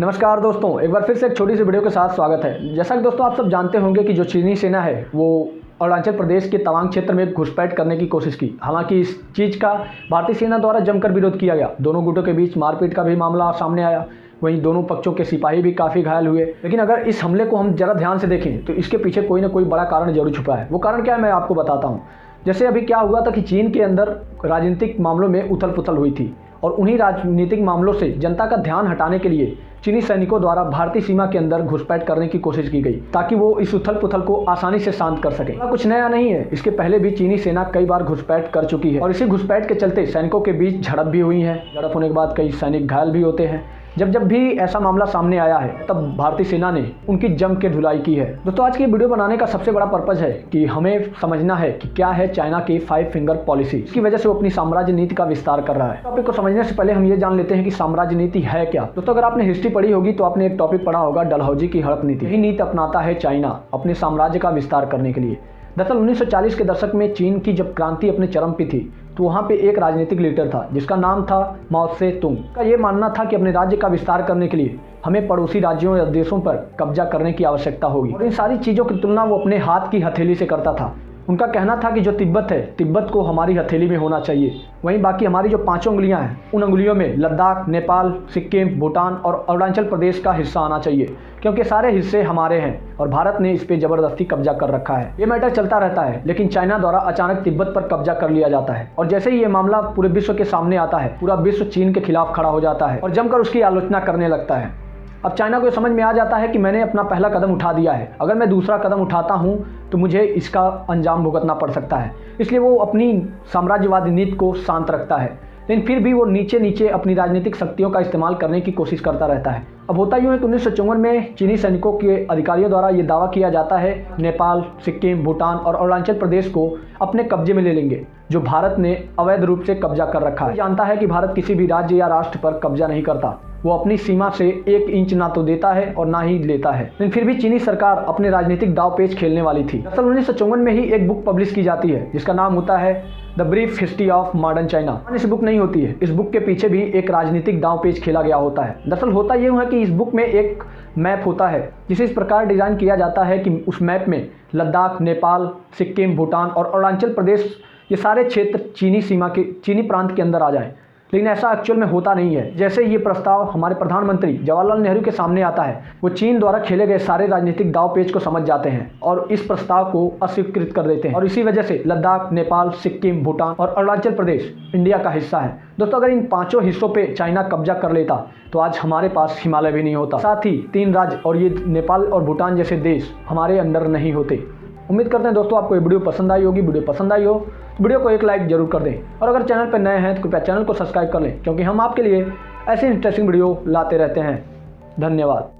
नमस्कार दोस्तों, एक बार फिर से एक छोटी सी वीडियो के साथ स्वागत है। जैसा कि दोस्तों आप सब जानते होंगे कि जो चीनी सेना है वो अरुणाचल प्रदेश के तवांग क्षेत्र में घुसपैठ करने की कोशिश की। हालांकि इस चीज़ का भारतीय सेना द्वारा जमकर विरोध किया गया। दोनों गुटों के बीच मारपीट का भी मामला सामने आया। वहीं दोनों पक्षों के सिपाही भी काफ़ी घायल हुए। लेकिन अगर इस हमले को हम ज़रा ध्यान से देखें तो इसके पीछे कोई ना कोई बड़ा कारण जरूर छुपा है। वो कारण क्या है मैं आपको बताता हूँ। जैसे अभी क्या हुआ था कि चीन के अंदर राजनीतिक मामलों में उथल पुथल हुई थी और उन्हीं राजनीतिक मामलों से जनता का ध्यान हटाने के लिए चीनी सैनिकों द्वारा भारतीय सीमा के अंदर घुसपैठ करने की कोशिश की गई ताकि वो इस उथल पुथल को आसानी से शांत कर सके। कुछ नया नहीं है, इसके पहले भी चीनी सेना कई बार घुसपैठ कर चुकी है और इसी घुसपैठ के चलते सैनिकों के बीच झड़प भी हुई है। झड़प होने के बाद कई सैनिक घायल भी होते हैं। जब भी ऐसा मामला सामने आया है तब भारतीय सेना ने उनकी जम के धुलाई की है। दोस्तों आज की वीडियो बनाने का सबसे बड़ा पर्पज है कि हमें समझना है कि क्या है चाइना की 5 फिंगर पॉलिसी। इसकी वजह से वो अपनी साम्राज्य नीति का विस्तार कर रहा है। टॉपिक को समझने से पहले हम ये जान लेते हैं कि साम्राज्य नीति है क्या। दोस्तों अगर आपने हिस्ट्री पढ़ी होगी तो आपने एक टॉपिक पढ़ा होगा डलहौजी की हड़प नीति। यही नीति अपनाता है चाइना अपने साम्राज्य का विस्तार करने के लिए। दरअसल 1940 के दशक में चीन की जब क्रांति अपने चरम पे थी तो वहाँ पे एक राजनीतिक लीडर था जिसका नाम था माओ त्से तुंग। का ये मानना था कि अपने राज्य का विस्तार करने के लिए हमें पड़ोसी राज्यों या देशों पर कब्जा करने की आवश्यकता होगी और इन सारी चीज़ों की तुलना वो अपने हाथ की हथेली से करता था। उनका कहना था कि जो तिब्बत है, तिब्बत को हमारी हथेली में होना चाहिए। वहीं बाकी हमारी जो 5 उंगलियां हैं उन उंगलियों में लद्दाख, नेपाल, सिक्किम, भूटान और अरुणाचल प्रदेश का हिस्सा आना चाहिए क्योंकि सारे हिस्से हमारे हैं और भारत ने इस पे ज़बरदस्ती कब्जा कर रखा है। ये मैटर चलता रहता है लेकिन चाइना द्वारा अचानक तिब्बत पर कब्जा कर लिया जाता है और जैसे ही ये मामला पूरे विश्व के सामने आता है पूरा विश्व चीन के खिलाफ खड़ा हो जाता है और जमकर उसकी आलोचना करने लगता है। अब चाइना को समझ में आ जाता है कि मैंने अपना पहला कदम उठा दिया है, अगर मैं दूसरा कदम उठाता हूं तो मुझे इसका अंजाम भुगतना पड़ सकता है। इसलिए वो अपनी साम्राज्यवादी नीति को शांत रखता है लेकिन फिर भी वो नीचे अपनी राजनीतिक शक्तियों का इस्तेमाल करने की कोशिश करता रहता है। अब होता यूँ है कि 1954 में चीनी सैनिकों के अधिकारियों द्वारा ये दावा किया जाता है नेपाल, सिक्किम, भूटान और अरुणाचल प्रदेश को अपने कब्जे में ले लेंगे जो भारत ने अवैध रूप से कब्जा कर रखा है। जानता है कि भारत किसी भी राज्य या राष्ट्र पर कब्जा नहीं करता, वो अपनी सीमा से 1 इंच ना तो देता है और ना ही लेता है। लेकिन फिर भी चीनी सरकार अपने राजनीतिक दाव पेच खेलने वाली थी। दरअसल 1954 में ही एक बुक पब्लिश की जाती है जिसका नाम होता है the brief history of modern China. इस बुक नहीं होती है, इस बुक के पीछे भी एक राजनीतिक दाव पेच खेला गया होता है। दरअसल होता ये है कि इस बुक में एक मैप होता है जिसे इस प्रकार डिज़ाइन किया जाता है कि उस मैप में लद्दाख, नेपाल, सिक्किम, भूटान और अरुणाचल प्रदेश ये सारे क्षेत्र चीनी प्रांत के अंदर आ जाएं। लेकिन ऐसा एक्चुअल में होता नहीं है। जैसे ये प्रस्ताव हमारे प्रधानमंत्री जवाहरलाल नेहरू के सामने आता है वो चीन द्वारा खेले गए सारे राजनीतिक दाव पेच को समझ जाते हैं और इस प्रस्ताव को अस्वीकृत कर देते हैं और इसी वजह से लद्दाख, नेपाल, सिक्किम, भूटान और अरुणाचल प्रदेश इंडिया का हिस्सा है। दोस्तों अगर इन 5 हिस्सों पे चाइना कब्जा कर लेता तो आज हमारे पास हिमालय भी नहीं होता, साथ ही 3 राज्य और ये नेपाल और भूटान जैसे देश हमारे अंदर नहीं होते। उम्मीद करते हैं दोस्तों आपको ये वीडियो पसंद आई होगी। वीडियो पसंद आई हो तो वीडियो को एक लाइक जरूर कर दें और अगर चैनल पर नए हैं तो कृपया चैनल को सब्सक्राइब कर लें क्योंकि हम आपके लिए ऐसे इंटरेस्टिंग वीडियो लाते रहते हैं। धन्यवाद।